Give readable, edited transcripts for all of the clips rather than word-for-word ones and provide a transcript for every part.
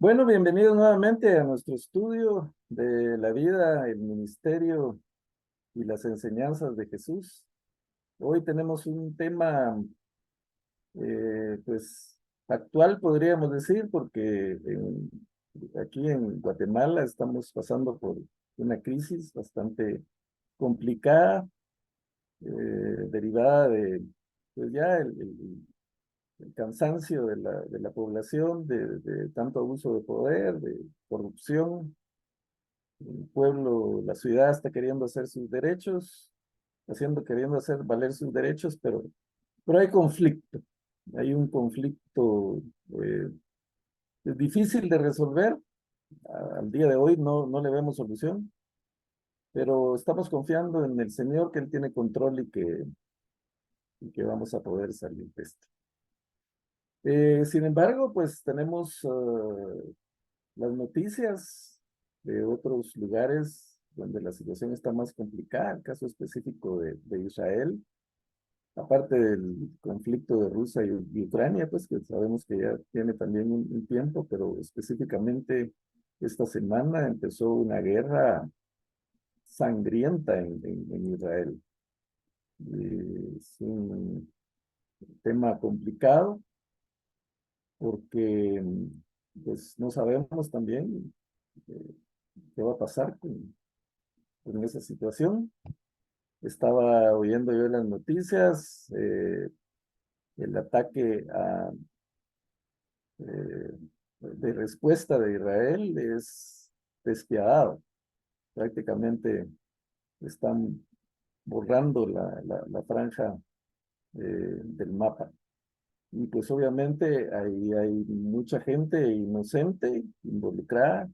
Bueno, bienvenidos nuevamente a nuestro estudio de la vida, el ministerio y las enseñanzas de Jesús. Hoy tenemos un tema, pues, actual, podríamos decir, porque aquí en Guatemala estamos pasando por una crisis bastante complicada, derivada de, pues ya el cansancio de la población, de tanto abuso de poder, de corrupción. El pueblo, la ciudad está queriendo hacer sus derechos, queriendo hacer valer sus derechos, pero hay conflicto. Hay un conflicto eh, difícil de resolver. Al día de hoy no le vemos solución, pero estamos confiando en el Señor, que Él tiene control y que vamos a poder salir de esto. Sin embargo, pues tenemos las noticias de otros lugares donde la situación está más complicada, el caso específico de Israel, aparte del conflicto de Rusia y Ucrania, pues que sabemos que ya tiene también un tiempo, pero específicamente esta semana empezó una guerra sangrienta en Israel. Es un tema complicado porque pues no sabemos también eh, qué va a pasar con esa situación. Estaba oyendo yo las noticias, el ataque de respuesta de Israel es despiadado. Prácticamente están borrando la franja del mapa. Y pues obviamente ahí hay mucha gente inocente involucrada.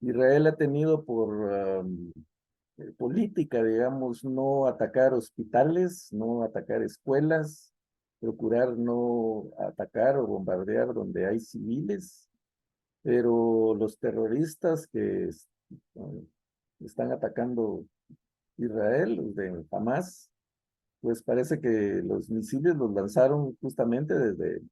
Israel ha tenido por política, digamos, no atacar hospitales, no atacar escuelas, procurar no atacar o bombardear donde hay civiles, pero los terroristas que están atacando Israel, los de Hamas, pues parece que los misiles los lanzaron justamente desde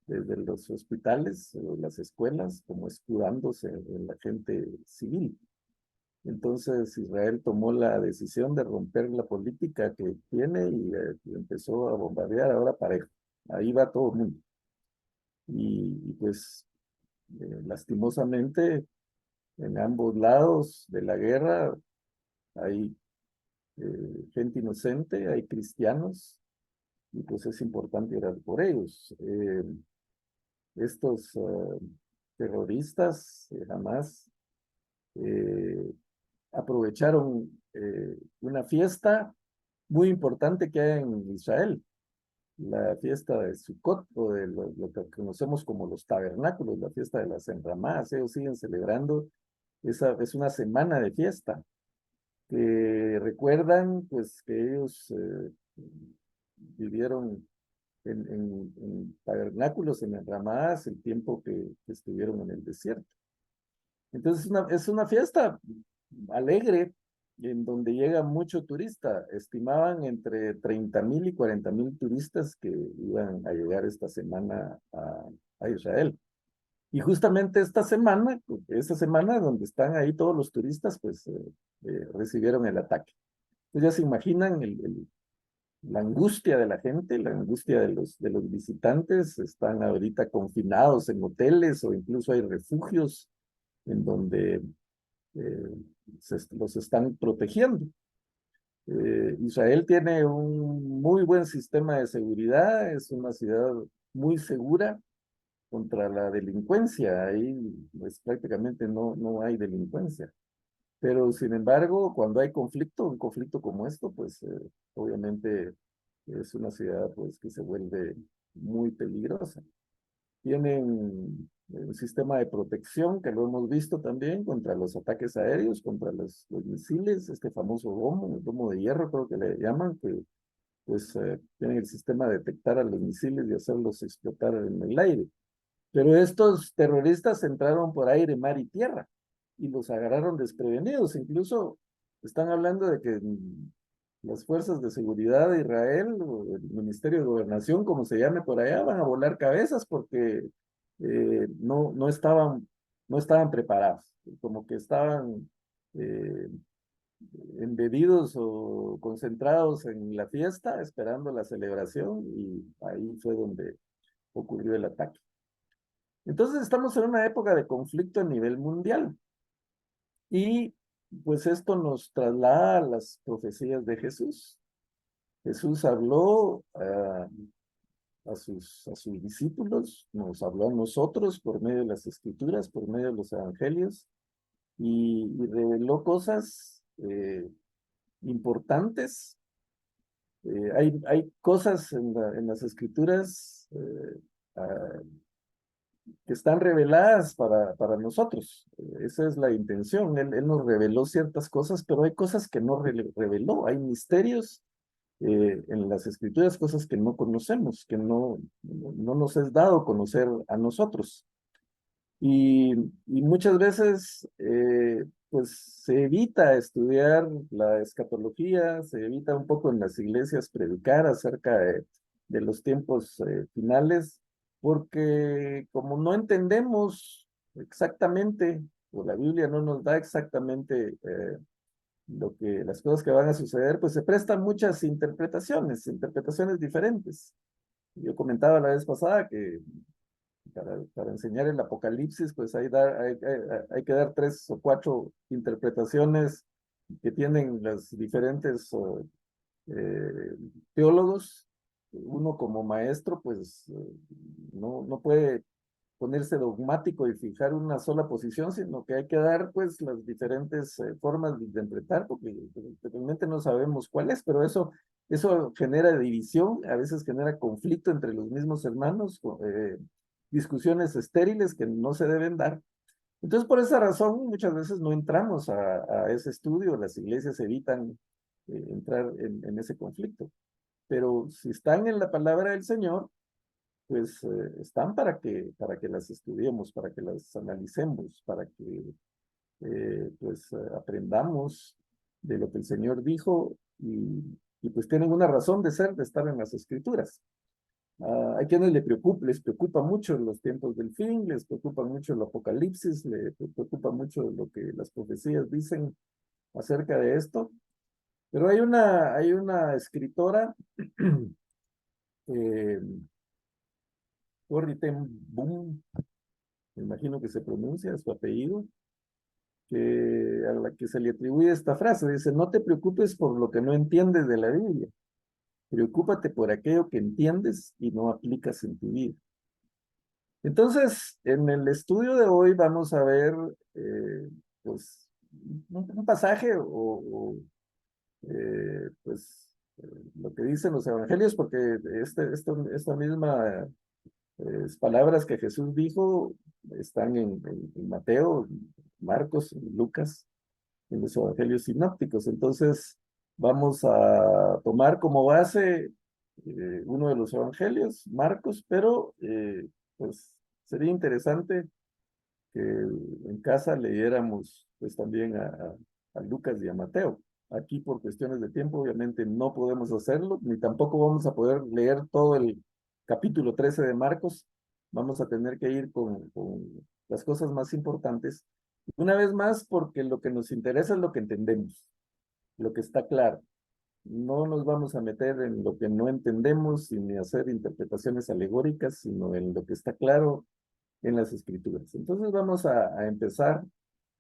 los hospitales o las escuelas, como escudándose en la gente civil. Entonces Israel tomó la decisión de romper la política que tiene y empezó a bombardear ahora parejo. Ahí va todo el mundo. Pues lastimosamente en ambos lados de la guerra hay gente inocente, hay cristianos y pues es importante orar por ellos. Estos terroristas jamás eh, aprovecharon una fiesta muy importante que hay en Israel, la fiesta de Sukkot, o de lo que conocemos como los tabernáculos, la fiesta de las enramadas. Ellos siguen celebrando, es una semana de fiesta, que recuerdan pues que ellos vivieron en tabernáculos, en enramadas, el tiempo que estuvieron en el desierto. Entonces es una fiesta alegre en donde llega mucho turista. Estimaban entre 30,000 y 40,000 turistas que iban a llegar esta semana a Israel. Y justamente esta semana donde están ahí todos los turistas, pues recibieron el ataque. Entonces ya se imaginan la angustia de la gente, la angustia de los visitantes. Están ahorita confinados en hoteles o incluso hay refugios en donde eh, los están protegiendo. Israel tiene un muy buen sistema de seguridad, es una ciudad muy segura contra la delincuencia. Ahí pues prácticamente no hay delincuencia. Pero sin embargo, cuando hay conflicto, un conflicto como esto, pues obviamente es una ciudad pues que se vuelve muy peligrosa. Tienen un sistema de protección que lo hemos visto también contra los ataques aéreos, contra los misiles, este famoso domo, el domo de hierro creo que le llaman, que pues tienen el sistema de detectar a los misiles y hacerlos explotar en el aire. Pero estos terroristas entraron por aire, mar y tierra y los agarraron desprevenidos. Incluso están hablando de que las fuerzas de seguridad de Israel o el Ministerio de Gobernación, como se llame por allá, van a volar cabezas porque no estaban preparados, como que estaban eh, embebidos o concentrados en la fiesta, esperando la celebración, y ahí fue donde ocurrió el ataque. Entonces estamos en una época de conflicto a nivel mundial, y pues esto nos traslada a las profecías de Jesús. Jesús habló a sus discípulos, nos habló a nosotros por medio de las escrituras, por medio de los evangelios, y reveló cosas importantes. Hay cosas en las escrituras ah, que están reveladas para nosotros. Esa es la intención. Él nos reveló ciertas cosas, pero hay cosas que no reveló. Hay misterios en las escrituras, cosas que no conocemos, que no nos es dado conocer a nosotros. Y muchas veces, pues se evita estudiar la escatología, se evita un poco en las iglesias predicar acerca de los tiempos finales, porque como no entendemos exactamente, o la Biblia no nos da exactamente las cosas que van a suceder, pues se prestan muchas interpretaciones diferentes. Yo comentaba la vez pasada que para enseñar el Apocalipsis, pues hay que dar 3 o 4 interpretaciones que tienen los diferentes eh, teólogos. Uno como maestro, pues no puede ponerse dogmático y fijar una sola posición, sino que hay que dar pues las diferentes formas de interpretar, porque realmente no sabemos cuál es, pero eso genera división, a veces genera conflicto entre los mismos hermanos, discusiones estériles que no se deben dar. Entonces, por esa razón, muchas veces no entramos a ese estudio, las iglesias evitan entrar en ese conflicto. Pero si están en la palabra del Señor, pues están para que las estudiemos, para que las analicemos, para que pues aprendamos de lo que el Señor dijo, y pues tienen una razón de ser, de estar en las escrituras. Hay quienes les preocupa mucho los tiempos del fin, les preocupa mucho el apocalipsis, les preocupa mucho lo que las profecías dicen acerca de esto, pero hay una escritora, eh, Corrie ten Boom, me imagino que se pronuncia su apellido, a la que se le atribuye esta frase. Dice: no te preocupes por lo que no entiendes de la Biblia, preocúpate por aquello que entiendes y no aplicas en tu vida. Entonces, en el estudio de hoy vamos a ver pues un pasaje pues lo que dicen los evangelios, porque esta misma palabras que Jesús dijo están en Mateo, Marcos, Lucas, en los evangelios sinópticos. Entonces, vamos a tomar como base uno de los evangelios, Marcos, pero pues sería interesante que en casa leyéramos pues también a Lucas y a Mateo. Aquí por cuestiones de tiempo obviamente no podemos hacerlo, ni tampoco vamos a poder leer todo el capítulo 13 de Marcos. Vamos a tener que ir con las cosas más importantes. Una vez más, porque lo que nos interesa es lo que entendemos, lo que está claro. No nos vamos a meter en lo que no entendemos ni hacer interpretaciones alegóricas, sino en lo que está claro en las escrituras. Entonces vamos a empezar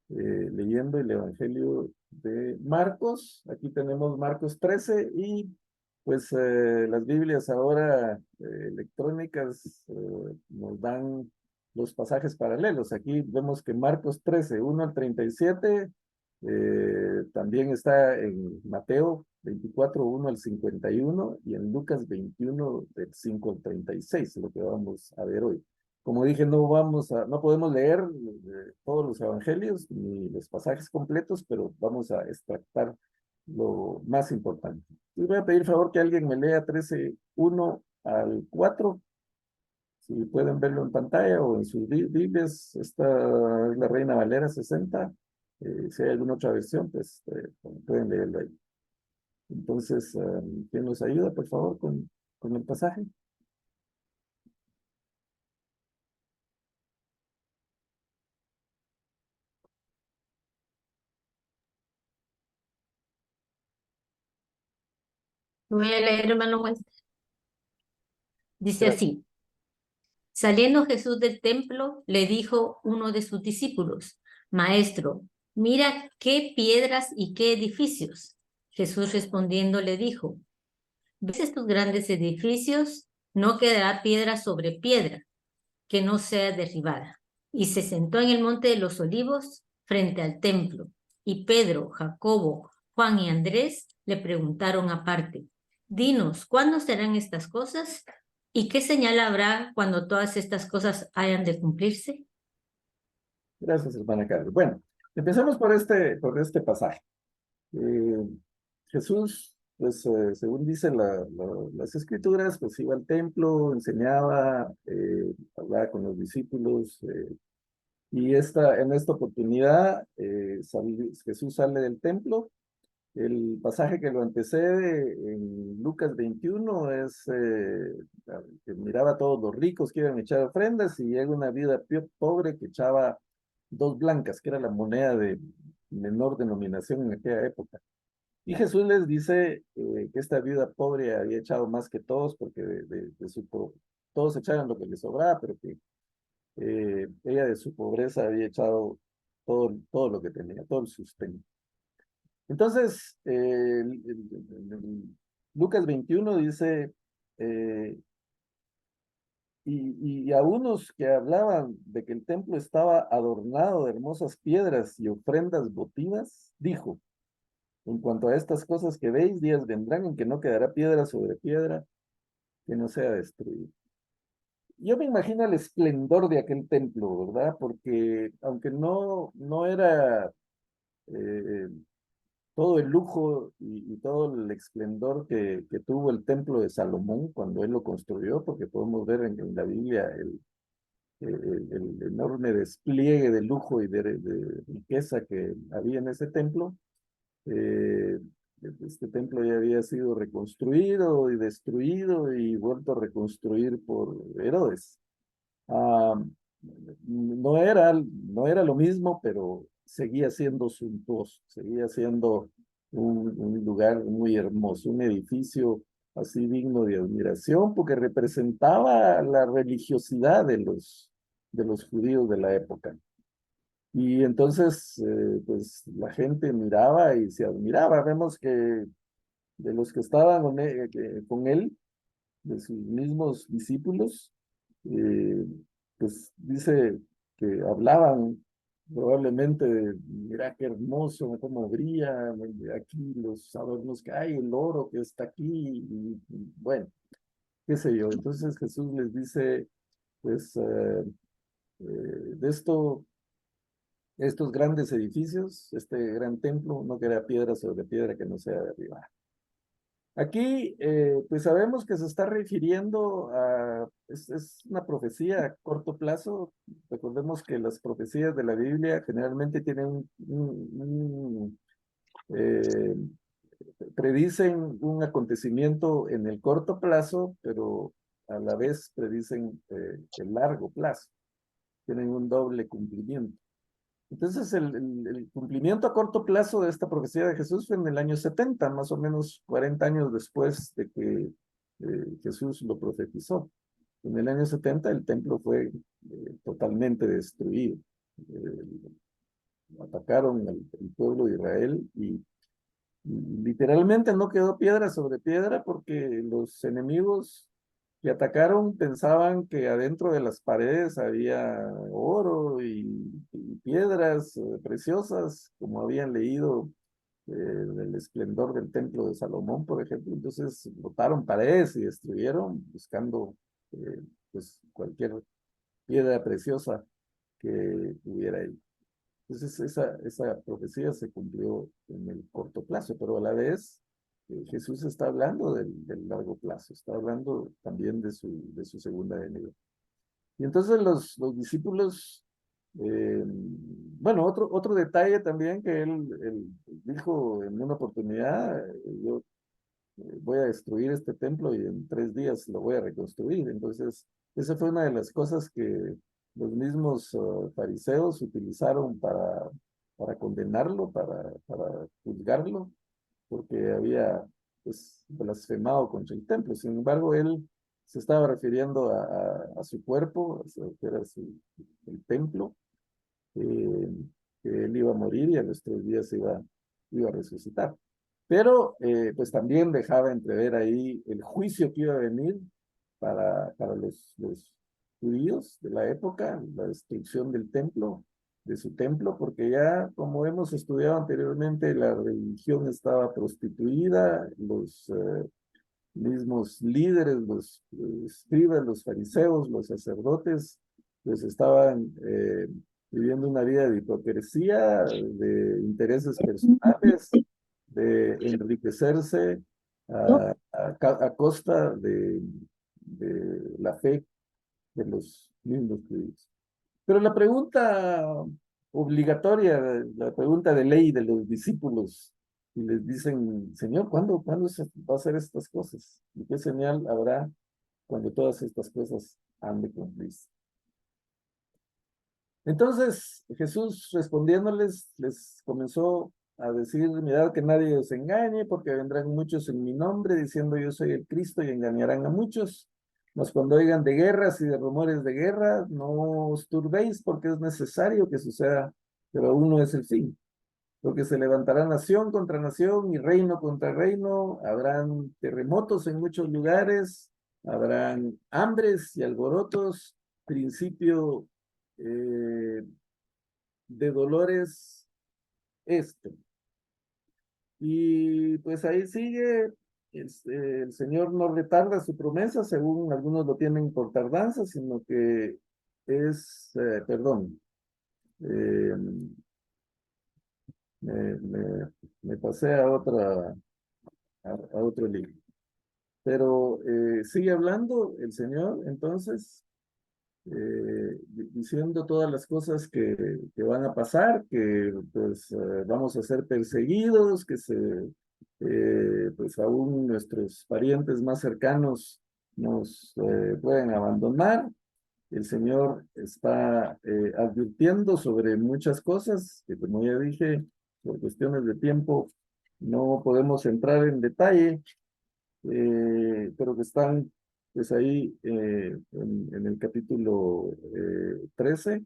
leyendo el Evangelio de Marcos. Aquí tenemos Marcos 13, y pues las Biblias ahora electrónicas nos dan los pasajes paralelos. Aquí vemos que Marcos 13, 1 al 37, también está en Mateo 24, 1 al 51, y en Lucas 21, del 5 al 36, lo que vamos a ver hoy. Como dije, no podemos leer todos los evangelios ni los pasajes completos, pero vamos a extractar lo más importante. Y voy a pedir favor que alguien me lea 13, 1 al 4. Si pueden verlo en pantalla o en sus Biblias. Esta es la Reina Valera 60. Si hay alguna otra versión, pues pueden leerlo ahí. Entonces, ¿quién nos ayuda, por favor, con el pasaje? Voy a leer, hermano West. Dice Gracias. así. Saliendo Jesús del templo, le dijo uno de sus discípulos, Maestro, mira qué piedras y qué edificios. Jesús respondiendo le dijo, ¿ves estos grandes edificios? No quedará piedra sobre piedra que no sea derribada. Y se sentó en el monte de los olivos frente al templo. Y Pedro, Jacobo, Juan y Andrés le preguntaron aparte, Dinos, ¿cuándo serán estas cosas? ¿Y qué señal habrá cuando todas estas cosas hayan de cumplirse? Gracias, hermana Carlos. Bueno, empecemos por este pasaje. Eh, Jesús, pues según dicen las escrituras, pues iba al templo, enseñaba, hablaba con los discípulos, y en esta oportunidad Jesús sale del templo. El pasaje que lo antecede en Lucas 21 es que miraba a todos los ricos que iban a echar ofrendas y llega una viuda pobre que echaba 2 blancas, que era la moneda de menor denominación en aquella época. Y Jesús les dice que esta viuda pobre había echado más que todos porque todos echaban lo que les sobraba, pero que ella de su pobreza había echado todo lo que tenía, todo el sustento. Entonces, Lucas 21 dice, eh, y a unos que hablaban de que el templo estaba adornado de hermosas piedras y ofrendas votivas, dijo, en cuanto a estas cosas que veis, días vendrán en que no quedará piedra sobre piedra que no sea destruida. Yo me imagino el esplendor de aquel templo, ¿verdad? Porque aunque no era eh, todo el lujo y todo el esplendor que tuvo el templo de Salomón cuando él lo construyó, porque podemos ver en la Biblia el enorme despliegue de lujo y de riqueza que había en ese templo. Eh, este templo ya había sido reconstruido y destruido y vuelto a reconstruir por Herodes. Ah, no era lo mismo, pero seguía siendo suntuoso, seguía siendo un lugar muy hermoso, un edificio así digno de admiración, porque representaba la religiosidad de los judíos de la época. Y entonces, pues la gente miraba y se admiraba. Vemos que de los que estaban con él, de sus mismos discípulos, eh, pues dice que hablaban probablemente de, mira qué hermoso, cómo brilla, aquí los adornos que hay, el oro que está aquí, bueno, qué sé yo. Entonces Jesús les dice, pues, de estos grandes edificios, este gran templo, no queda piedra sobre piedra que no sea derribada. Aquí, pues sabemos que se está refiriendo es una profecía a corto plazo. Recordemos que las profecías de la Biblia generalmente tienen eh, predicen un acontecimiento en el corto plazo, pero a la vez predicen el largo plazo. Tienen un doble cumplimiento. Entonces, el cumplimiento a corto plazo de esta profecía de Jesús fue en el año 70, más o menos 40 años después de que Jesús lo profetizó. En el año 70 el templo fue totalmente destruido. Eh, Atacaron al pueblo de Israel y literalmente no quedó piedra sobre piedra porque los enemigos que atacaron pensaban que adentro de las paredes había oro y piedras preciosas, como habían leído del esplendor del templo de Salomón, por ejemplo. Entonces botaron paredes y destruyeron buscando pues cualquier piedra preciosa que hubiera ahí. Entonces esa profecía se cumplió en el corto plazo, pero a la vez Jesús está hablando del largo plazo, está hablando también de su segunda venida. Y entonces los discípulos, bueno, otro detalle también que él dijo en una oportunidad, yo voy a destruir este templo y en 3 días lo voy a reconstruir. Entonces, esa fue una de las cosas que los mismos fariseos utilizaron para condenarlo, para juzgarlo, porque había pues, blasfemado contra el templo. Sin embargo, él se estaba refiriendo a su cuerpo, que era el templo, eh, que él iba a morir y a los 3 días iba a resucitar. Pero pues también dejaba entrever ahí el juicio que iba a venir para los judíos de la época, la destrucción del templo, de su templo, porque ya, como hemos estudiado anteriormente, la religión estaba prostituida, los mismos líderes, los escribas, los fariseos, los sacerdotes, pues estaban viviendo una vida de hipocresía, de intereses personales, de enriquecerse a costa de la fe de los mismos judíos. Pero la pregunta obligatoria, la pregunta de ley de los discípulos, y les dicen, Señor, ¿cuándo se va a hacer estas cosas? ¿Y qué señal habrá cuando todas estas cosas han de cumplirse? Entonces Jesús respondiéndoles, les comenzó a decir, mirad que nadie os engañe, porque vendrán muchos en mi nombre, diciendo yo soy el Cristo, y engañarán a muchos. Mas cuando oigan de guerras y de rumores de guerra, no os turbéis, porque es necesario que suceda, pero aún no es el fin. Porque se levantará nación contra nación y reino contra reino, habrán terremotos en muchos lugares, habrán hambres y alborotos, principio de dolores esto. Y pues ahí sigue, el Señor no retarda su promesa, según algunos lo tienen por tardanza, sino que perdón, eh, me pasé a otro libro. Pero sigue hablando el Señor, entonces, diciendo todas las cosas que van a pasar, que pues vamos a ser perseguidos, que pues aún nuestros parientes más cercanos nos pueden abandonar. El Señor está advirtiendo sobre muchas cosas que, como ya dije, por cuestiones de tiempo no podemos entrar en detalle, pero que están pues ahí en el capítulo 13.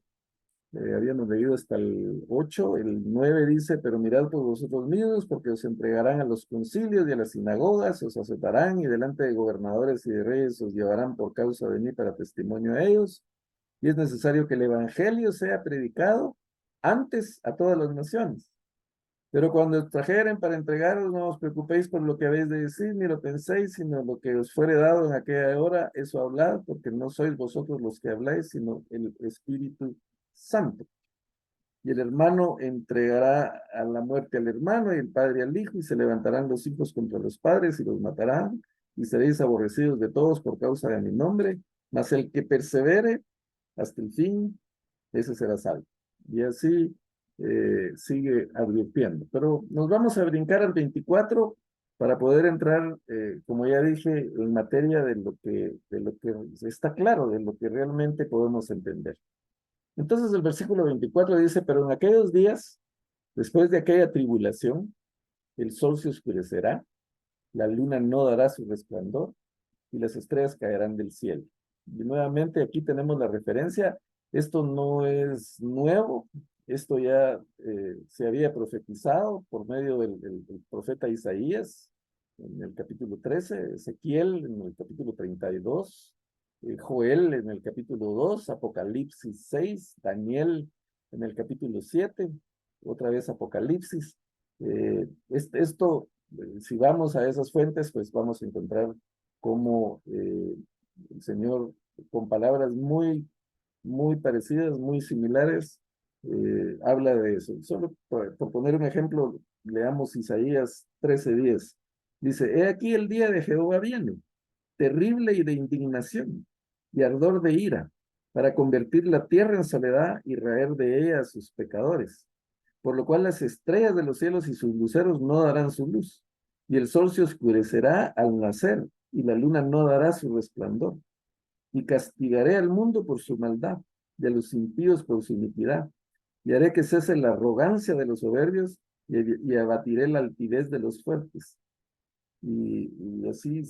Habíamos leído hasta el 8, el 9 dice, pero mirad por vosotros mismos, porque os entregarán a los concilios y a las sinagogas, os azotarán y delante de gobernadores y de reyes os llevarán por causa de mí para testimonio a ellos, y es necesario que el evangelio sea predicado antes a todas las naciones. Pero cuando os trajeren para entregaros, no os preocupéis por lo que habéis de decir, ni lo penséis, sino lo que os fuere dado en aquella hora, eso hablad, porque no sois vosotros los que habláis, sino el Espíritu Santo. Y el hermano entregará a la muerte al hermano y el padre al hijo, y se levantarán los hijos contra los padres y los matarán, y seréis aborrecidos de todos por causa de mi nombre, mas el que persevere hasta el fin, ese será salvo. Y así sigue advirtiendo. Pero nos vamos a brincar al 24 para poder entrar, como ya dije, en materia de lo que está claro, de lo que realmente podemos entender. Entonces el versículo 24 dice, pero en aquellos días, después de aquella tribulación, el sol se oscurecerá, la luna no dará su resplandor y las estrellas caerán del cielo. Y nuevamente aquí tenemos la referencia. Esto no es nuevo, esto ya se había profetizado por medio del profeta Isaías en el capítulo 13, Ezequiel en el capítulo 32, Joel en el capítulo 2, Apocalipsis 6, Daniel en el capítulo 7, otra vez Apocalipsis. Esto, si vamos a esas fuentes, pues vamos a encontrar cómo el Señor, con palabras muy parecidas, muy similares, habla de eso. Solo por poner un ejemplo, leamos Isaías 13:10. Dice, he aquí el día de Jehová viene, terrible y de indignación, y ardor de ira, para convertir la tierra en soledad y raer de ella a sus pecadores. Por lo cual las estrellas de los cielos y sus luceros no darán su luz, y el sol se oscurecerá al nacer, y la luna no dará su resplandor. Y castigaré al mundo por su maldad, y a los impíos por su iniquidad, y haré que cese la arrogancia de los soberbios, y abatiré la altivez de los fuertes. y así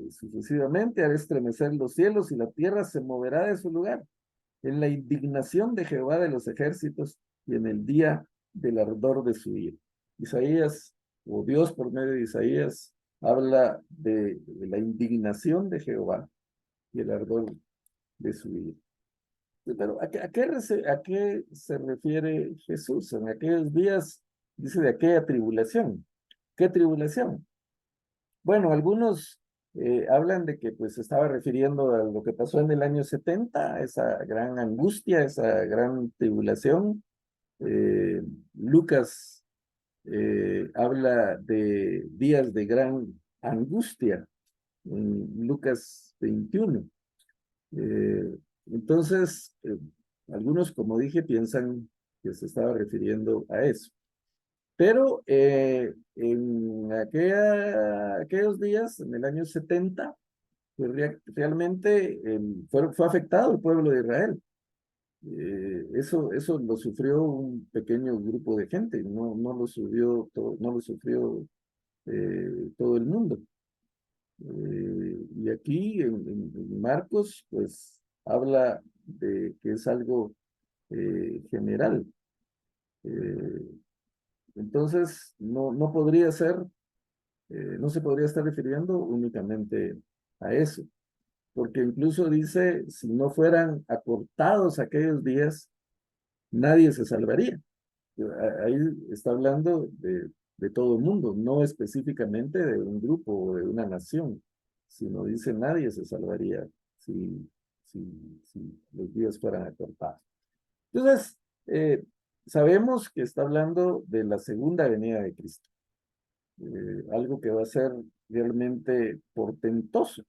sucesivamente haré estremecer los cielos y la tierra se moverá de su lugar en la indignación de Jehová de los ejércitos y en el día del ardor de su ira. Isaías, o Dios por medio de Isaías, habla de la indignación de Jehová y el ardor de su ira. Pero ¿a qué se refiere Jesús? En aquellos días, dice de aquella tribulación. ¿Qué tribulación? Bueno, algunos hablan de que pues se estaba refiriendo a lo que pasó en el año 70, esa gran angustia, esa gran tribulación. Lucas habla de días de gran angustia en Lucas 21. Entonces, algunos, como dije, piensan que se estaba refiriendo a eso. Pero en aquellos días, en el año 70, pues realmente fue afectado el pueblo de Israel. Eso lo sufrió un pequeño grupo de gente, no lo sufrió todo, no lo sufrió todo el mundo. Y aquí en Marcos, pues habla de que es algo general. Eh, entonces, no podría ser, no se podría estar refiriendo únicamente a eso, porque incluso dice, si no fueran acortados aquellos días, nadie se salvaría. Ahí está hablando de todo el mundo, no específicamente de un grupo o de una nación, sino dice nadie se salvaría si los días fueran acortados. Entonces, sabemos que está hablando de la segunda venida de Cristo, algo que va a ser realmente portentoso,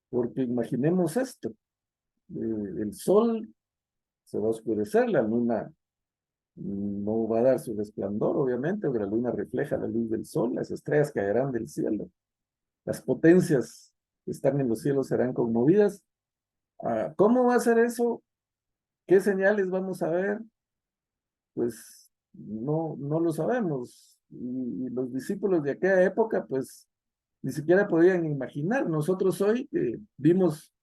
porque imaginemos esto, el sol se va a oscurecer, la luna no va a dar su resplandor, obviamente, porque la luna refleja la luz del sol, las estrellas caerán del cielo, las potencias que están en los cielos serán conmovidas. ¿Cómo va a ser eso? ¿Qué señales vamos a ver? Pues no lo sabemos. Y los discípulos de aquella época, pues ni siquiera podían imaginar. Nosotros hoy vimos,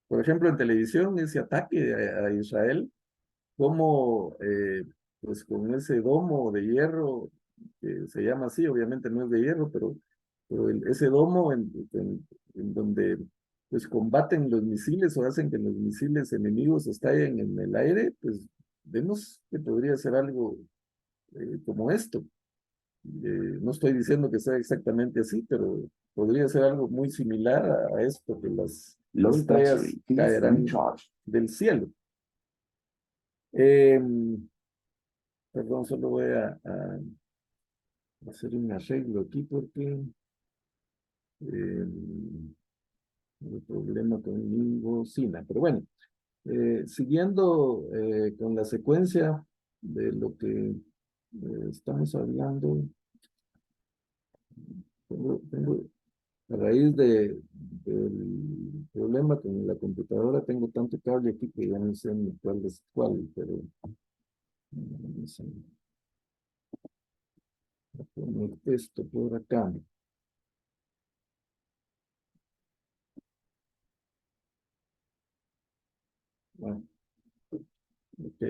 por ejemplo, en televisión ese ataque a Israel, como pues con ese domo de hierro, que se llama así, obviamente no es de hierro, pero ese domo en donde pues combaten los misiles o hacen que los misiles enemigos estallen en el aire, pues vemos que podría ser algo como esto. No estoy diciendo que sea exactamente así, pero podría ser algo muy similar a esto, que las estrellas caerán del cielo. Perdón, solo voy a hacer un arreglo aquí porque el problema con mi bocina. Pero bueno, siguiendo con la secuencia de lo que estamos hablando, a raíz del problema con la computadora, tengo tanto cable aquí que ya no sé ni cuál es cuál, pero vamos a poner esto por acá. Bueno, ok.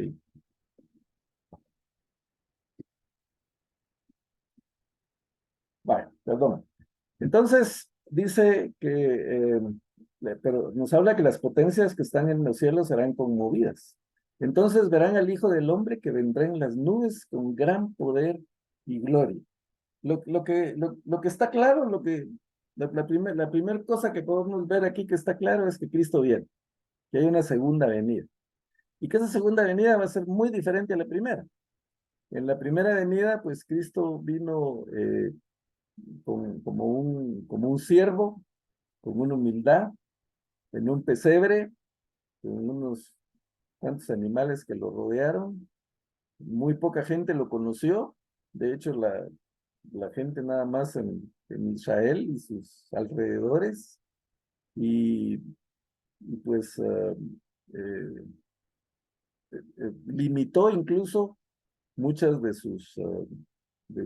Vale, perdón. Entonces, dice que, pero nos habla que las potencias que están en los cielos serán conmovidas. Entonces verán al Hijo del Hombre que vendrá en las nubes con gran poder y gloria. Lo que está claro, la primera cosa que podemos ver aquí que está claro es que Cristo viene, que hay una segunda venida. Y que esa segunda venida va a ser muy diferente a la primera. En la primera venida, pues Cristo vino como un siervo, con una humildad, en un pesebre, con unos cuantos animales que lo rodearon. Muy poca gente lo conoció. De hecho, la gente nada más en Israel y sus alrededores. Y, y pues limitó incluso muchas de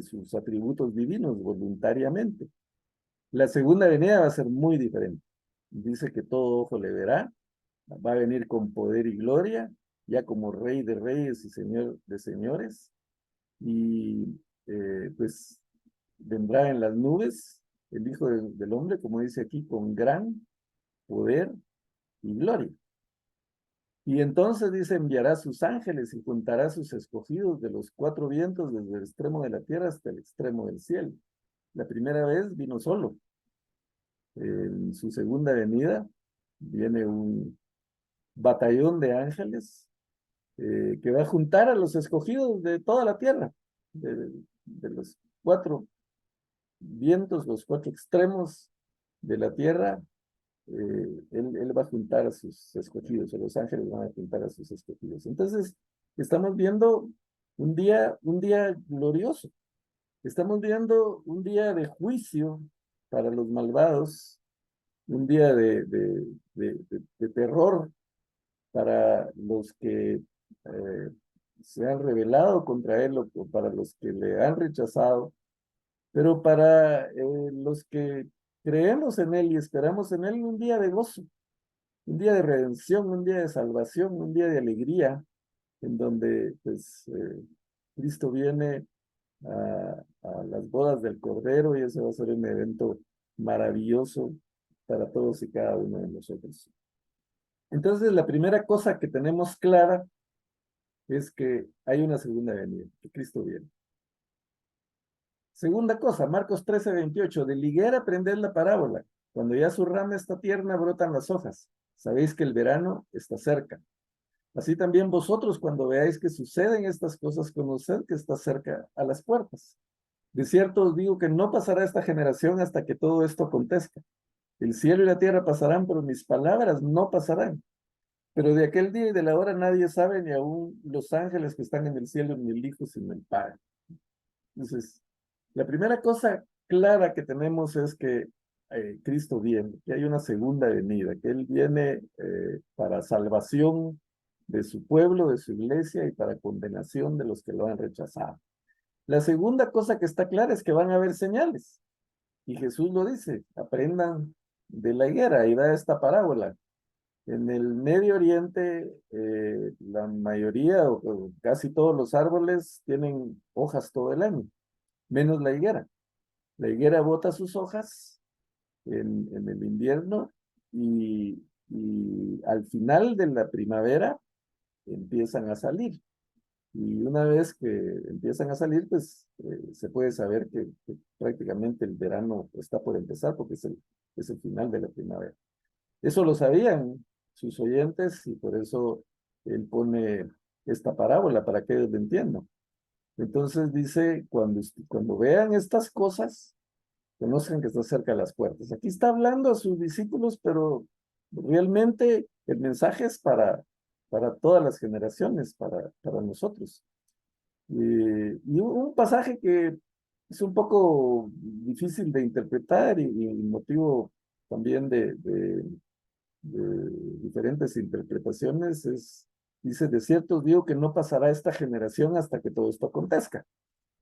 sus atributos divinos voluntariamente. La segunda venida va a ser muy diferente. Dice que todo ojo le verá, va a venir con poder y gloria, ya como Rey de Reyes y Señor de Señores, y pues vendrá en las nubes el Hijo del Hombre, como dice aquí, con gran poder y gloria. Y entonces dice, enviará sus ángeles y juntará sus escogidos de los cuatro vientos desde el extremo de la tierra hasta el extremo del cielo. La primera vez vino solo. En su segunda venida viene un batallón de ángeles que va a juntar a los escogidos de toda la tierra, de los cuatro vientos, los cuatro extremos de la tierra. Él va a juntar a sus escogidos, o los ángeles van a juntar a sus escogidos. Entonces, estamos viendo un día glorioso. Estamos viendo un día de juicio para los malvados, un día de terror para los que se han rebelado contra él o para los que le han rechazado, pero para los que creemos en él y esperamos en él, un día de gozo, un día de redención, un día de salvación, un día de alegría, en donde pues Cristo viene a las bodas del Cordero y ese va a ser un evento maravilloso para todos y cada uno de nosotros. Entonces, la primera cosa que tenemos clara es que hay una segunda venida, que Cristo viene. Segunda cosa, Marcos 13:28, de la higuera aprended la parábola. Cuando ya su rama está tierna, brotan las hojas. Sabéis que el verano está cerca. Así también vosotros, cuando veáis que suceden estas cosas, conoced que está cerca a las puertas. De cierto os digo que no pasará esta generación hasta que todo esto acontezca. El cielo y la tierra pasarán, pero mis palabras no pasarán. Pero de aquel día y de la hora nadie sabe, ni aun los ángeles que están en el cielo, ni el Hijo, sino el Padre. Entonces, la primera cosa clara que tenemos es que Cristo viene, que hay una segunda venida, que Él viene para salvación de su pueblo, de su iglesia y para condenación de los que lo han rechazado. La segunda cosa que está clara es que van a haber señales. Y Jesús lo dice, aprendan de la higuera y da esta parábola. En el Medio Oriente, la mayoría o casi todos los árboles tienen hojas todo el año, menos la higuera. La higuera bota sus hojas en el invierno y al final de la primavera empiezan a salir. Y una vez que empiezan a salir, pues se puede saber que prácticamente el verano está por empezar porque es el final de la primavera. Eso lo sabían sus oyentes y por eso él pone esta parábola para que ellos lo entiendan. Entonces dice, cuando vean estas cosas, conozcan que está cerca de las puertas. Aquí está hablando a sus discípulos, pero realmente el mensaje es para todas las generaciones, para nosotros. Y un pasaje que es un poco difícil de interpretar y motivo también de diferentes interpretaciones dice, de cierto os digo que no pasará esta generación hasta que todo esto acontezca.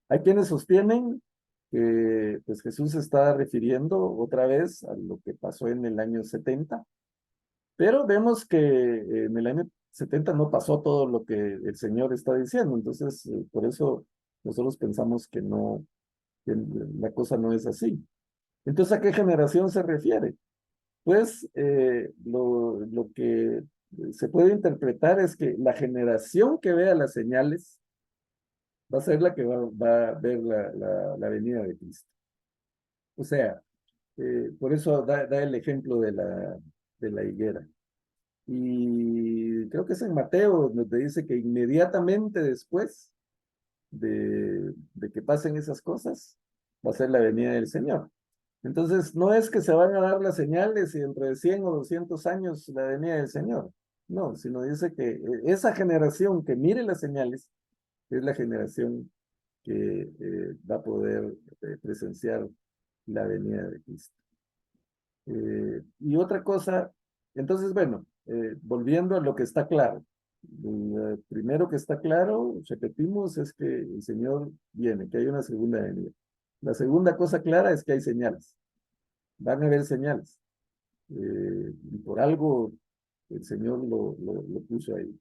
Hay quienes sostienen que pues, Jesús se está refiriendo otra vez a lo que pasó en el año 70, pero vemos que en el año 70 no pasó todo lo que el Señor está diciendo, entonces por eso nosotros pensamos que no, que la cosa no es así. Entonces, ¿a qué generación se refiere? Pues lo que se puede interpretar es que la generación que vea las señales va a ser la que va a ver la venida de Cristo. O sea, por eso da el ejemplo de la higuera. Y creo que es en Mateo donde dice que inmediatamente después de que pasen esas cosas, va a ser la venida del Señor. Entonces, no es que se van a dar las señales y dentro de 100 o 200 años la venida del Señor. No, sino dice que esa generación que mire las señales es la generación que va a poder presenciar la venida de Cristo. Y otra cosa, entonces, bueno, volviendo a lo que está claro. Lo primero que está claro, repetimos, es que el Señor viene, que hay una segunda venida. La segunda cosa clara es que hay señales. van a haber señales. Y por algo el Señor lo puso ahí.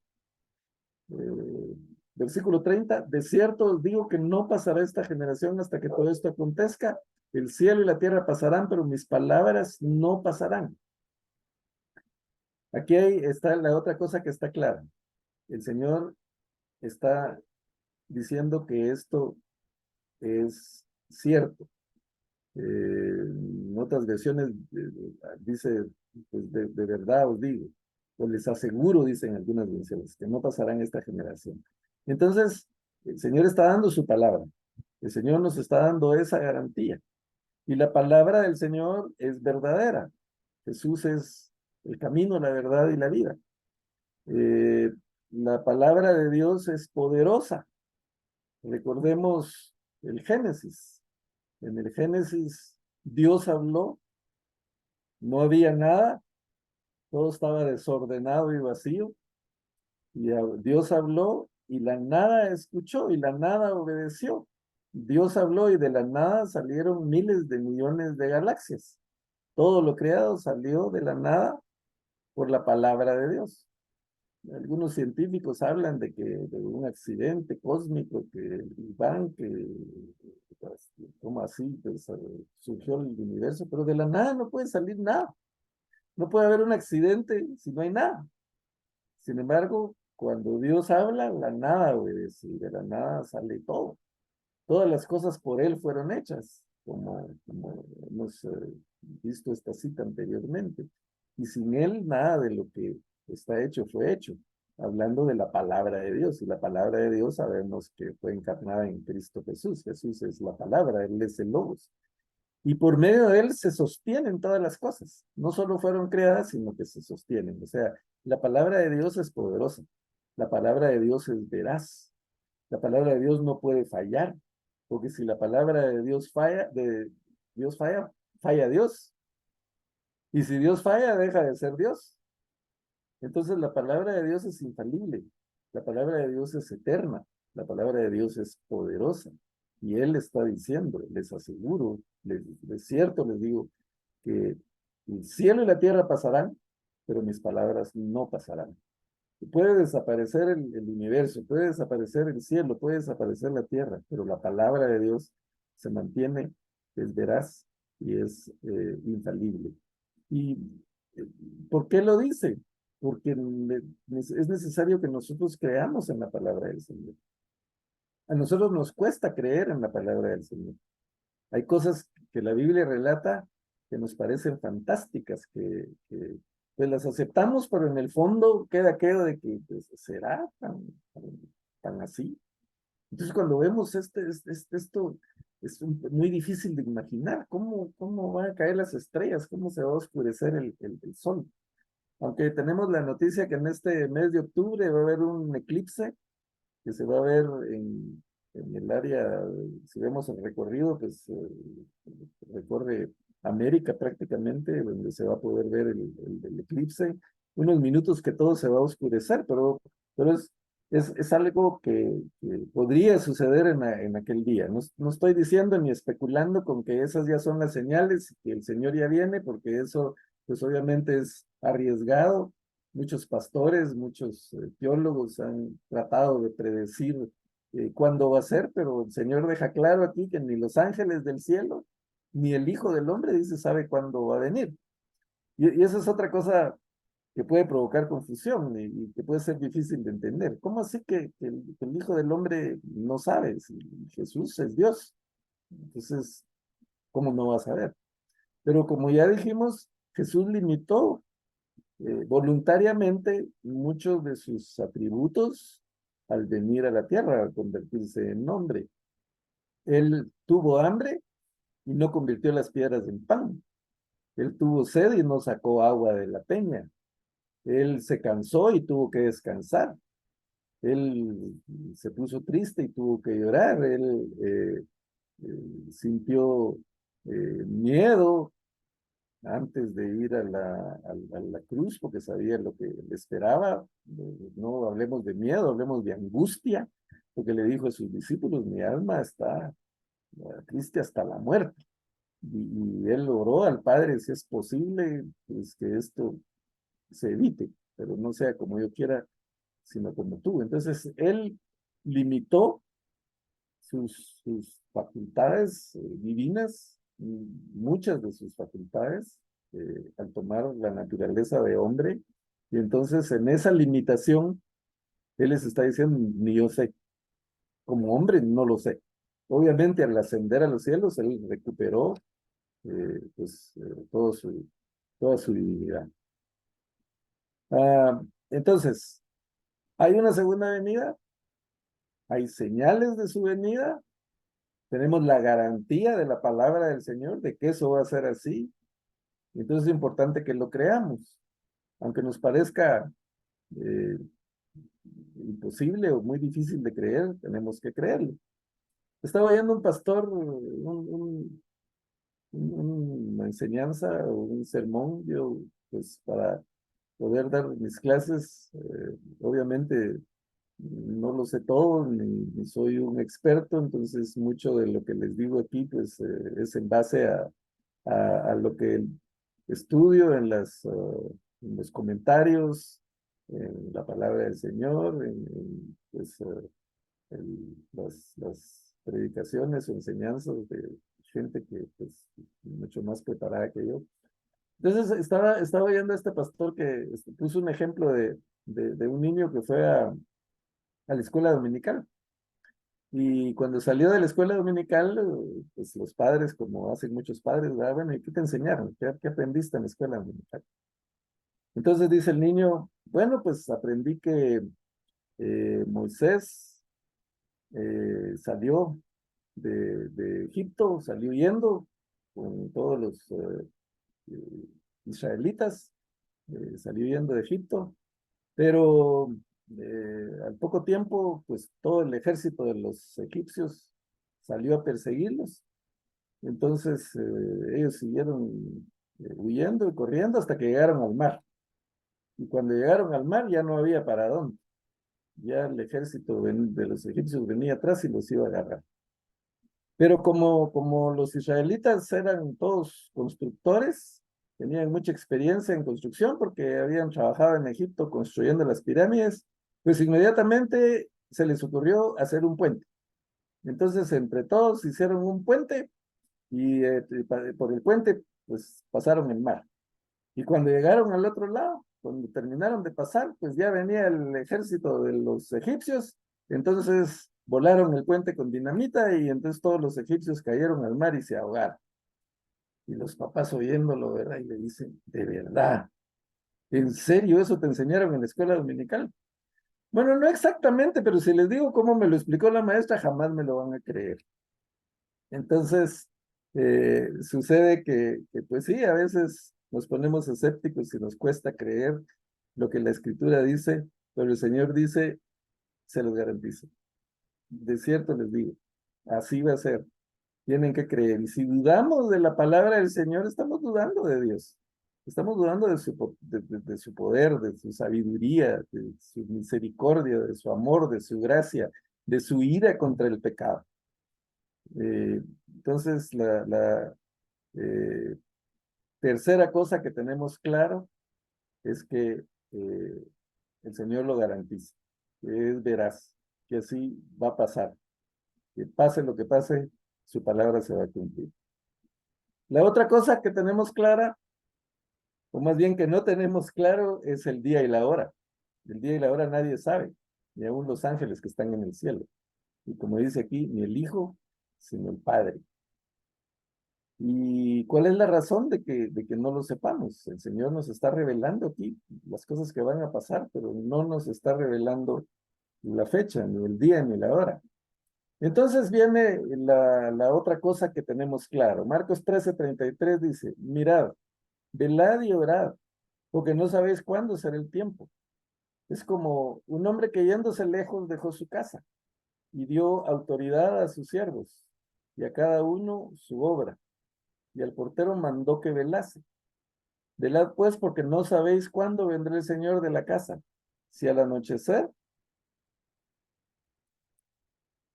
Versículo 30, de cierto os digo que no pasará esta generación hasta que todo esto acontezca. El cielo y la tierra pasarán, pero mis palabras no pasarán. Aquí está la otra cosa que está clara. El Señor está diciendo que esto es cierto. En otras versiones dice, pues de verdad os digo, o les aseguro, dicen algunas versiones, que no pasarán esta generación. Entonces, el Señor está dando su palabra. El Señor nos está dando esa garantía. Y la palabra del Señor es verdadera. Jesús es el camino, la verdad y la vida. La palabra de Dios es poderosa. Recordemos el Génesis. En el Génesis, Dios habló, no había nada, todo estaba desordenado y vacío. Y Dios habló y la nada escuchó y la nada obedeció. Dios habló y de la nada salieron miles de millones de galaxias. Todo lo creado salió de la nada por la palabra de Dios. Algunos científicos hablan de que de un accidente cósmico que van, que pues, como así pues, surgió el universo, pero de la nada no puede salir nada. No puede haber un accidente si no hay nada. Sin embargo, cuando Dios habla, la nada obedece y de la nada sale todo. Todas las cosas por Él fueron hechas, como hemos visto esta cita anteriormente. Y sin Él, nada de lo que está hecho fue hecho. Hablando de la palabra de Dios. Y la palabra de Dios sabemos que fue encarnada en Cristo Jesús. Jesús es la palabra, Él es el Logos. Y por medio de Él se sostienen todas las cosas. No solo fueron creadas, sino que se sostienen. O sea, la palabra de Dios es poderosa. La palabra de Dios es veraz. La palabra de Dios no puede fallar. Porque si la palabra de Dios falla, falla Dios. Y si Dios falla, deja de ser Dios. Entonces la palabra de Dios es infalible. La palabra de Dios es eterna. La palabra de Dios es poderosa. Y Él está diciendo, les aseguro, de cierto les digo, que el cielo y la tierra pasarán, pero mis palabras no pasarán. Puede desaparecer el universo, puede desaparecer el cielo, puede desaparecer la tierra, pero la palabra de Dios se mantiene, es veraz y es infalible. ¿Y eh, por qué lo dice? Porque es necesario que nosotros creamos en la palabra del Señor. A nosotros nos cuesta creer en la palabra del Señor. Hay cosas que la Biblia relata que nos parecen fantásticas, que pues las aceptamos, pero en el fondo queda aquello de que pues, será tan así. Entonces cuando vemos esto, es muy difícil de imaginar cómo van a caer las estrellas, cómo se va a oscurecer el sol. Aunque tenemos la noticia que en este mes de octubre va a haber un eclipse que se va a ver en el área, si vemos el recorrido, pues recorre América prácticamente, donde se va a poder ver el eclipse. Unos minutos que todo se va a oscurecer, pero es algo que podría suceder en aquel día. No estoy diciendo ni especulando con que esas ya son las señales, que el Señor ya viene, porque eso pues obviamente es arriesgado. Muchos pastores, muchos teólogos han tratado de predecir cuándo va a ser, pero el Señor deja claro aquí que ni los ángeles del cielo, ni el Hijo del Hombre, dice, sabe cuándo va a venir. Y esa es otra cosa que puede provocar confusión y que puede ser difícil de entender. ¿Cómo así que el Hijo del Hombre no sabe si Jesús es Dios? Entonces, ¿cómo no va a saber? Pero como ya dijimos, Jesús limitó voluntariamente muchos de sus atributos al venir a la tierra, al convertirse en hombre. Él tuvo hambre y no convirtió las piedras en pan. Él tuvo sed y no sacó agua de la peña. Él se cansó y tuvo que descansar. Él se puso triste y tuvo que llorar. Él sintió miedo antes de ir a la cruz, porque sabía lo que le esperaba. No hablemos de miedo, hablemos de angustia, porque le dijo a sus discípulos, mi alma está triste hasta la muerte. y él oró al Padre, si es posible, pues que esto se evite, pero no sea como yo quiera, sino como tú. Entonces, él limitó sus facultades divinas, muchas de sus facultades, al tomar la naturaleza de hombre, y entonces en esa limitación, él les está diciendo, ni yo sé, como hombre no lo sé. Obviamente al ascender a los cielos, él recuperó pues, toda su divinidad. Entonces, hay una segunda venida, hay señales de su venida, tenemos la garantía de la palabra del Señor de que eso va a ser así. Entonces es importante que lo creamos, aunque nos parezca eh, imposible o muy difícil de creer, tenemos que creerlo. Estaba oyendo un pastor, una enseñanza o un sermón, yo pues para poder dar mis clases, obviamente no lo sé todo, ni soy un experto, entonces mucho de lo que les digo aquí pues es en base a lo que estudio en los comentarios, en la palabra del Señor, pues, las predicaciones o enseñanzas de gente que pues mucho más preparada que yo. Entonces estaba oyendo a este pastor que puso un ejemplo de un niño que fue a la escuela dominical. Y cuando salió de la escuela dominical, pues los padres, como hacen muchos padres, ¿verdad? Bueno, ¿y qué te enseñaron? ¿Qué aprendiste en la escuela dominical? Entonces dice el niño, bueno, pues aprendí que Moisés salió de Egipto, salió huyendo con todos los israelitas, salió huyendo de Egipto, pero al poco tiempo, pues todo el ejército de los egipcios salió a perseguirlos. Entonces ellos siguieron huyendo y corriendo hasta que llegaron al mar. Y cuando llegaron al mar ya no había para dónde. Ya el ejército de los egipcios venía atrás y los iba a agarrar. Pero como los israelitas eran todos constructores, tenían mucha experiencia en construcción porque habían trabajado en Egipto construyendo las pirámides, pues inmediatamente se les ocurrió hacer un puente. Entonces, entre todos hicieron un puente y por el puente, pues pasaron el mar. Y cuando llegaron al otro lado, cuando terminaron de pasar, pues ya venía el ejército de los egipcios, entonces volaron el puente con dinamita y entonces todos los egipcios cayeron al mar y se ahogaron. Y los papás oyéndolo, ¿verdad? Y le dicen, de verdad, ¿en serio eso te enseñaron en la escuela dominical? Bueno, no exactamente, pero si les digo cómo me lo explicó la maestra, jamás me lo van a creer. Entonces, sucede que, pues sí, a veces nos ponemos escépticos y nos cuesta creer lo que la escritura dice, pero el Señor dice, se los garantizo. De cierto les digo, así va a ser. Tienen que creer. Y si dudamos de la palabra del Señor, estamos dudando de Dios. Estamos dudando de su poder, de su sabiduría, de su misericordia, de su amor, de su gracia, de su ira contra el pecado. Entonces, la eh, tercera cosa que tenemos claro es que el Señor lo garantiza, que es veraz, que así va a pasar. Que pase lo que pase, su palabra se va a cumplir. La otra cosa que tenemos clara, o más bien que no tenemos claro, es el día y la hora. El día y la hora nadie sabe, ni aun los ángeles que están en el cielo. Y como dice aquí, ni el Hijo, sino el Padre. ¿Y cuál es la razón de que no lo sepamos? El Señor nos está revelando aquí las cosas que van a pasar, pero no nos está revelando la fecha, ni el día, ni la hora. Entonces viene la otra cosa que tenemos claro. Marcos 13:33 dice, mirad, velad y orad, porque no sabéis cuándo será el tiempo. Es como un hombre que yéndose lejos dejó su casa y dio autoridad a sus siervos y a cada uno su obra. Y al portero mandó que velase. Velad pues, porque no sabéis cuándo vendrá el Señor de la casa, si al anochecer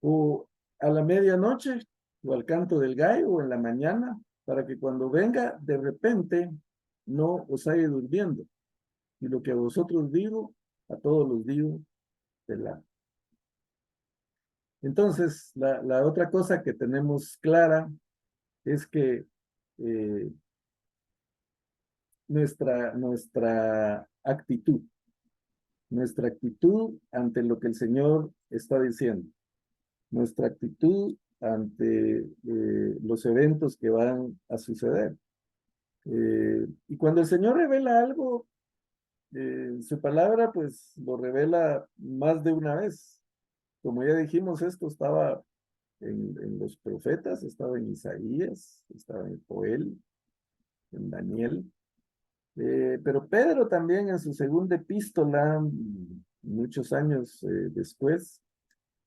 o a la medianoche, o al canto del gallo, o en la mañana, para que cuando venga de repente no os haya durmiendo. Y lo que a vosotros digo, a todos los digo, velad. Entonces, la otra cosa que tenemos clara es que eh, nuestra actitud ante lo que el Señor está diciendo, nuestra actitud ante los eventos que van a suceder. Y cuando el Señor revela algo, su palabra pues lo revela más de una vez. Como ya dijimos, esto estaba en los profetas, estaba en Isaías, estaba en Joel, en Daniel. Pero Pedro también en su segunda epístola, muchos años después,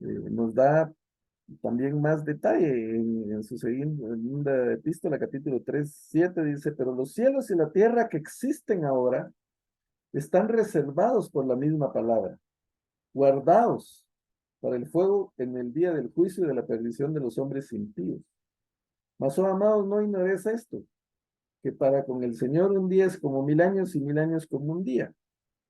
nos da también más detalle en su segunda epístola, capítulo 3:7, dice, pero los cielos y la tierra que existen ahora están reservados por la misma palabra, guardados para el fuego en el día del juicio y de la perdición de los hombres impíos. Mas, oh amados, no ignoréis esto, que para con el Señor un día es como 1000 años y 1000 años como un día.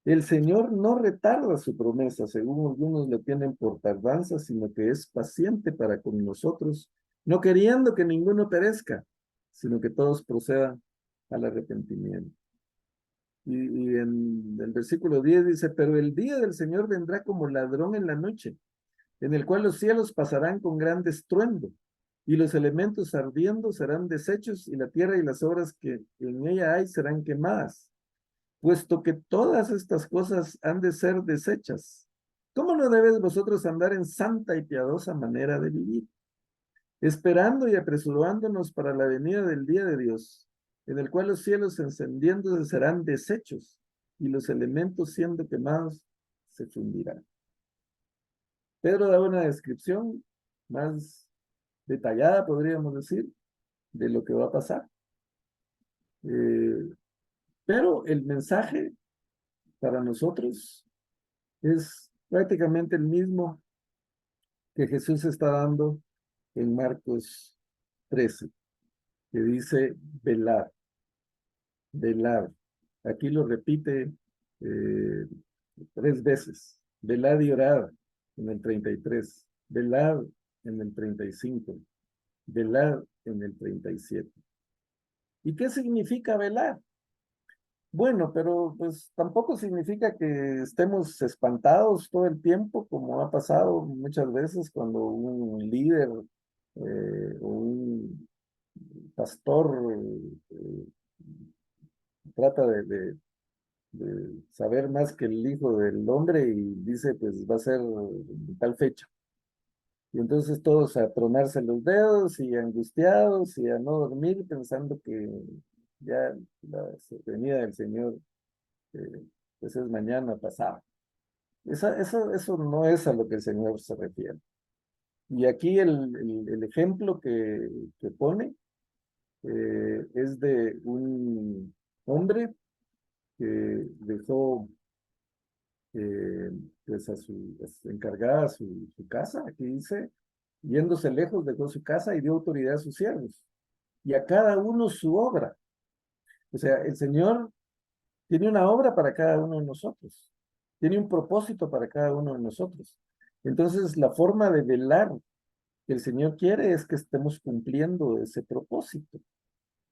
El Señor no retarda su promesa, según algunos le tienen por tardanza, sino que es paciente para con nosotros, no queriendo que ninguno perezca, sino que todos procedan al arrepentimiento. Y en el versículo 10 dice, pero el día del Señor vendrá como ladrón en la noche, en el cual los cielos pasarán con gran estruendo, y los elementos ardiendo serán deshechos, y la tierra y las obras que en ella hay serán quemadas. Puesto que todas estas cosas han de ser deshechas, ¿cómo no debéis vosotros andar en santa y piadosa manera de vivir? Esperando y apresurándonos para la venida del día de Dios, en el cual los cielos encendiéndose serán deshechos, y los elementos siendo quemados se fundirán. Pedro da una descripción más detallada, podríamos decir, de lo que va a pasar. Pero el mensaje para nosotros es prácticamente el mismo que Jesús está dando en Marcos 13, que dice velar, velar. Aquí lo repite 3 veces. Velad y orad en el 33, velad en el 35, velad en el 37. ¿Y qué significa velar? Bueno, pero pues tampoco significa que estemos espantados todo el tiempo, como ha pasado muchas veces cuando un líder o un pastor trata de saber más que el hijo del hombre y dice, pues va a ser tal fecha. Y entonces todos a tronarse los dedos y angustiados y a no dormir pensando que ya la venida del Señor pues es mañana pasado. Eso no es a lo que el Señor se refiere. Y aquí el ejemplo que pone es de un hombre que dejó eh, pues a su encargada su casa, aquí dice, yéndose lejos dejó su casa y dio autoridad a sus siervos, y a cada uno su obra. O sea, el Señor tiene una obra para cada uno de nosotros, tiene un propósito para cada uno de nosotros. Entonces, la forma de velar que el Señor quiere es que estemos cumpliendo ese propósito.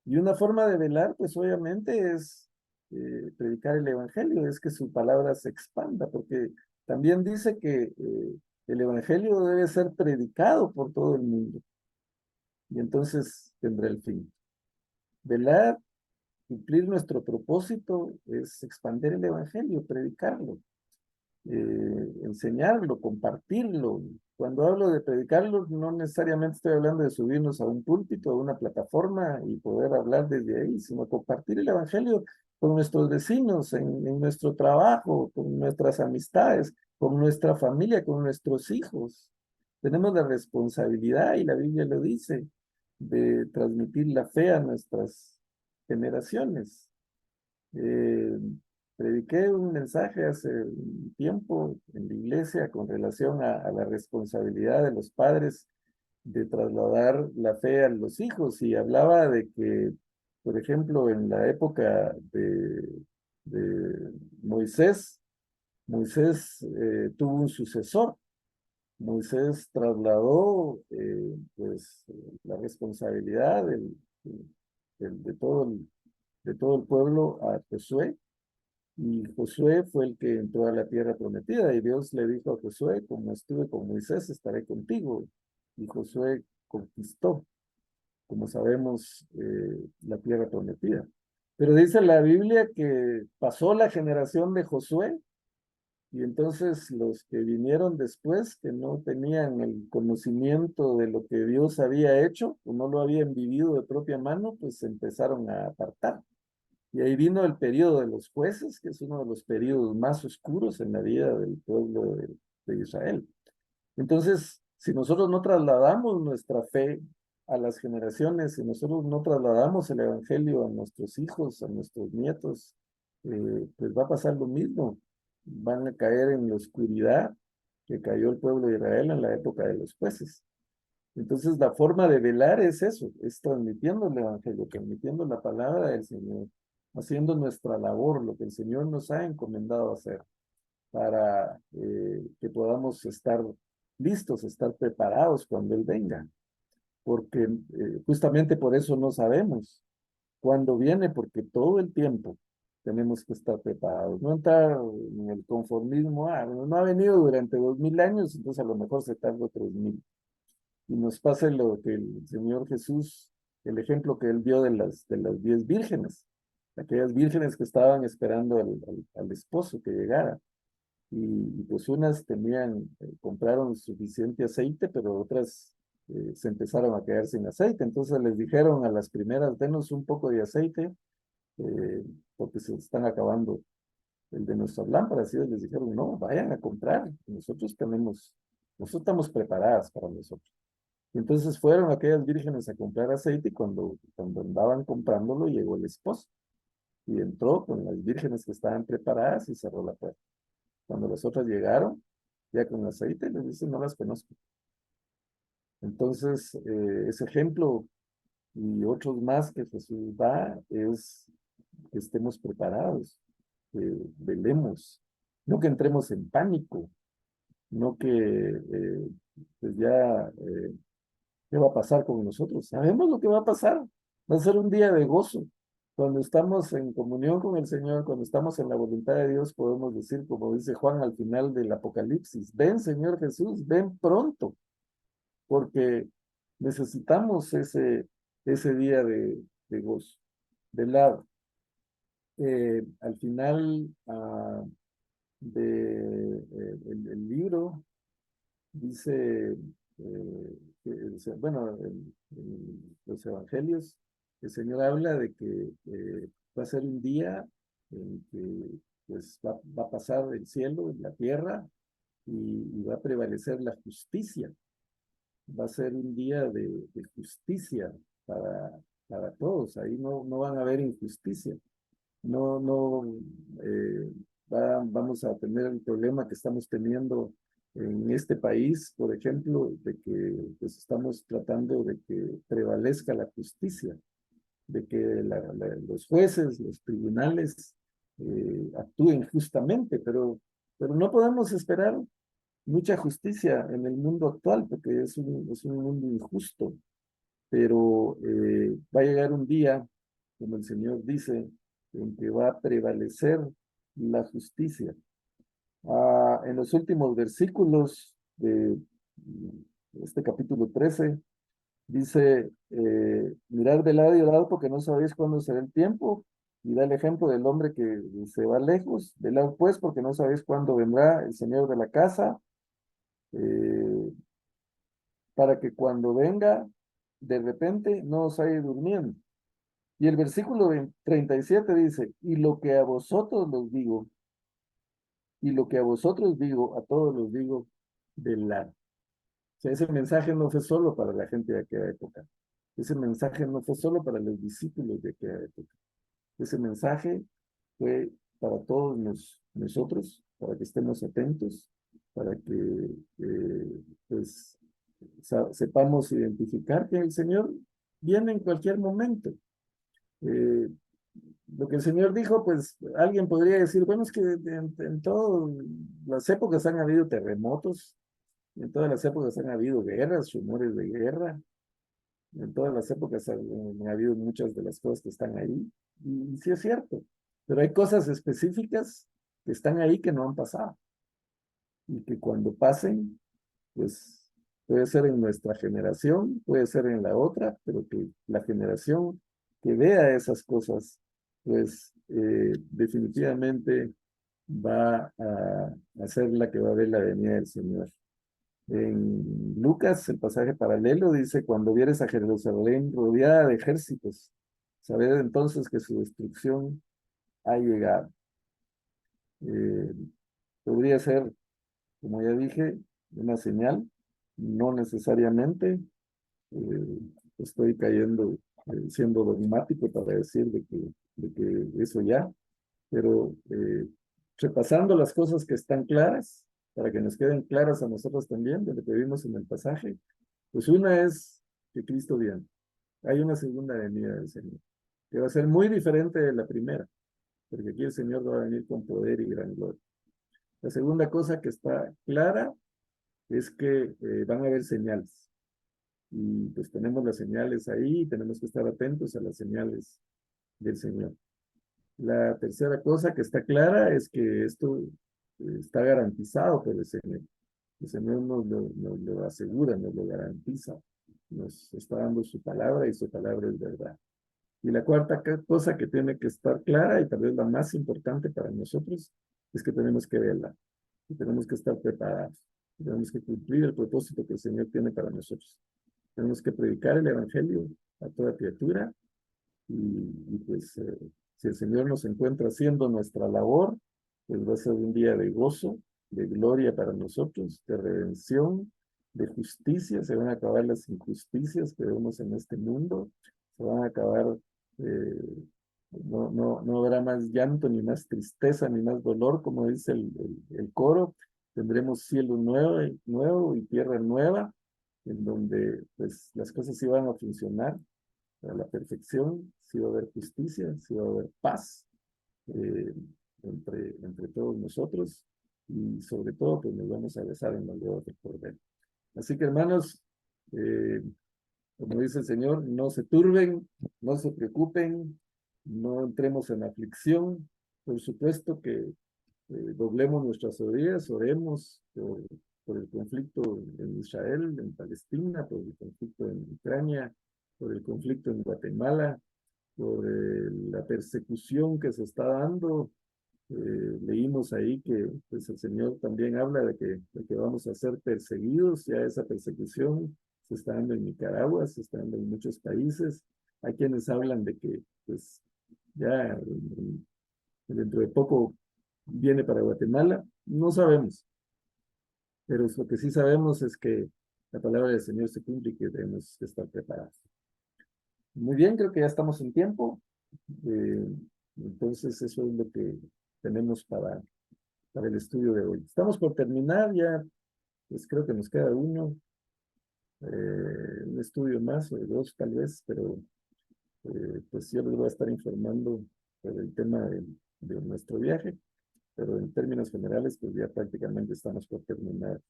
Y una forma de velar, pues obviamente es predicar el Evangelio, es que su palabra se expanda, porque también dice que el Evangelio debe ser predicado por todo el mundo. Y entonces tendrá el fin. Velar, cumplir nuestro propósito es expandir el Evangelio, predicarlo, enseñarlo, compartirlo. Cuando hablo de predicarlo, no necesariamente estoy hablando de subirnos a un púlpito, a una plataforma y poder hablar desde ahí, sino compartir el Evangelio con nuestros vecinos, en nuestro trabajo, con nuestras amistades, con nuestra familia, con nuestros hijos. Tenemos la responsabilidad, y la Biblia lo dice, de transmitir la fe a nuestras generaciones. Eh, Prediqué un mensaje hace un tiempo en la iglesia con relación a la responsabilidad de los padres de trasladar la fe a los hijos y hablaba de que, por ejemplo, en la época de Moisés, Moisés tuvo un sucesor. Moisés trasladó pues la responsabilidad de todo el pueblo a Josué, y Josué fue el que entró a la tierra prometida, y Dios le dijo a Josué: como estuve con Moisés, estaré contigo. Y Josué conquistó, como sabemos, la tierra prometida. Pero dice la Biblia que pasó la generación de Josué, y entonces los que vinieron después, que no tenían el conocimiento de lo que Dios había hecho, o no lo habían vivido de propia mano, pues se empezaron a apartar. Y ahí vino el periodo de los jueces, que es uno de los periodos más oscuros en la vida del pueblo de Israel. Entonces, si nosotros no trasladamos nuestra fe a las generaciones, si nosotros no trasladamos el evangelio a nuestros hijos, a nuestros nietos, pues va a pasar lo mismo. Van a caer en la oscuridad que cayó el pueblo de Israel en la época de los jueces. Entonces, la forma de velar es eso, es transmitiendo el evangelio, transmitiendo la palabra del Señor, haciendo nuestra labor, lo que el Señor nos ha encomendado hacer, para que podamos estar listos, estar preparados cuando Él venga, porque justamente por eso no sabemos cuándo viene, porque todo el tiempo tenemos que estar preparados, no entrar en el conformismo: no ha venido durante 2000 años, entonces a lo mejor se tarda 3000. Y nos pasa lo que el Señor Jesús, el ejemplo que Él dio de las 10 vírgenes, aquellas vírgenes que estaban esperando al esposo que llegara. Y pues unas compraron suficiente aceite, pero otras se empezaron a quedar sin aceite. Entonces les dijeron a las primeras: denos un poco de aceite, eh, porque se están acabando el de nuestras lámparas. Y ellos les dijeron: no, vayan a comprar, nosotros estamos preparadas para nosotros. Y entonces fueron aquellas vírgenes a comprar aceite, y cuando andaban comprándolo, llegó el esposo y entró con las vírgenes que estaban preparadas y cerró la puerta. Cuando las otras llegaron, ya con aceite, les dicen: no las conozco. Entonces, ese ejemplo y otros más que Jesús da es que estemos preparados, que velemos, no que entremos en pánico, no que pues ya, ¿qué va a pasar con nosotros? Sabemos lo que va a pasar. Va a ser un día de gozo. Cuando estamos en comunión con el Señor, cuando estamos en la voluntad de Dios, podemos decir, como dice Juan al final del Apocalipsis: ven, Señor Jesús, ven pronto, porque necesitamos ese día de gozo. De lado. Al final el libro dice, bueno, los evangelios, el Señor habla de que va a ser un día en que pues va a pasar el cielo y la tierra, y va a prevalecer la justicia. Va a ser un día de justicia para, para todos. Ahí no van a haber injusticia. No eh, vamos a tener el problema que estamos teniendo en este país, por ejemplo, de que pues, estamos tratando de que prevalezca la justicia, de que los jueces, los tribunales actúen justamente, pero no podemos esperar mucha justicia en el mundo actual, porque es un mundo injusto. Pero va a llegar un día, como el Señor dice, en que va a prevalecer la justicia. En los últimos versículos de este capítulo 13, dice: mirad de lado y de lado, porque no sabéis cuándo será el tiempo, y da el ejemplo del hombre que se va lejos. Velad pues, porque no sabéis cuándo vendrá el Señor de la casa, eh, para que cuando venga, de repente no os haya durmiendo. Y el versículo 37 dice: y lo que a vosotros los digo, y lo que a vosotros digo, a todos los digo, velad. O sea, ese mensaje no fue solo para la gente de aquella época. Ese mensaje no fue solo para los discípulos de aquella época. Ese mensaje fue para todos nosotros, para que estemos atentos, para que pues sepamos identificar que el Señor viene en cualquier momento. Lo que el Señor dijo, pues alguien podría decir, bueno, es que en todas las épocas han habido terremotos, en todas las épocas han habido guerras, rumores de guerra, en todas las épocas han habido muchas de las cosas que están ahí, y sí es cierto, pero hay cosas específicas que están ahí que no han pasado, y que cuando pasen, pues puede ser en nuestra generación, puede ser en la otra, pero que la generación que vea esas cosas, pues definitivamente va a ser la que va a ver la venida del Señor. En Lucas, el pasaje paralelo dice, cuando vieres a Jerusalén rodeada de ejércitos, sabed entonces que su destrucción ha llegado. Eh, Podría ser, como ya dije, una señal, no necesariamente. Estoy cayendo, siendo dogmático para decir de que eso ya, pero repasando las cosas que están claras, para que nos queden claras a nosotros también, de lo que vimos en el pasaje, pues una es que Cristo viene. Hay una segunda venida del Señor, que va a ser muy diferente de la primera, porque aquí el Señor va a venir con poder y gran gloria. La segunda cosa que está clara es que van a haber señales. Y pues tenemos las señales ahí y tenemos que estar atentos a las señales del Señor. La tercera cosa que está clara es que esto está garantizado por el Señor. El Señor nos lo asegura, nos lo garantiza. Nos está dando su palabra y su palabra es verdad. Y la cuarta cosa que tiene que estar clara y tal vez la más importante para nosotros es que tenemos que verla. Y tenemos que estar preparados. Tenemos que cumplir el propósito que el Señor tiene para nosotros. Tenemos que predicar el Evangelio a toda criatura y pues si el Señor nos encuentra haciendo nuestra labor, pues va a ser un día de gozo, de gloria para nosotros, de redención, de justicia. Se van a acabar las injusticias que vemos en este mundo, se van a acabar, no habrá más llanto, ni más tristeza, ni más dolor, como dice el coro. Tendremos cielo nuevo y tierra nueva, en donde pues las cosas sí van a funcionar a la perfección, sí va a haber justicia, sí va a haber paz eh, entre todos nosotros y sobre todo pues nos vamos a besar en los dedos del Cordero. Así que hermanos, eh, como dice el Señor, no se turben, no se preocupen, no entremos en aflicción. Por supuesto que doblemos nuestras rodillas, oremos por el conflicto en Israel, en Palestina, por el conflicto en Ucrania, por el conflicto en Guatemala, por la persecución que se está dando. Leímos ahí que pues, el Señor también habla de que vamos a ser perseguidos, ya esa persecución se está dando en Nicaragua, se está dando en muchos países. Hay quienes hablan de que pues ya dentro de poco viene para Guatemala, no sabemos, pero lo que sí sabemos es que la palabra del Señor se cumple y que debemos estar preparados. Muy bien, creo que ya estamos en tiempo, eh, entonces eso es lo que tenemos para el estudio de hoy. Estamos por terminar ya, pues creo que nos queda un estudio más o dos tal vez, pero pues yo les voy a estar informando sobre el tema de nuestro viaje, pero en términos generales, pues ya prácticamente estamos por terminar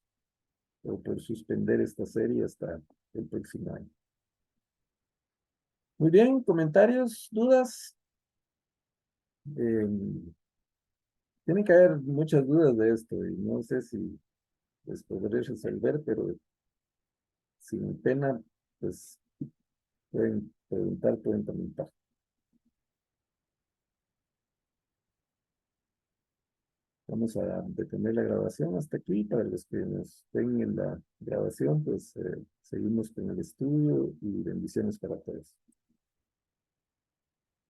o por suspender esta serie hasta el próximo año. Muy bien, comentarios, dudas. Tienen que haber muchas dudas de esto y no sé si les podré resolver, pero sin pena, pues pueden preguntar, pueden comentar. Vamos a detener la grabación hasta aquí. Para los que nos ven en la grabación, pues seguimos con el estudio y bendiciones para todos.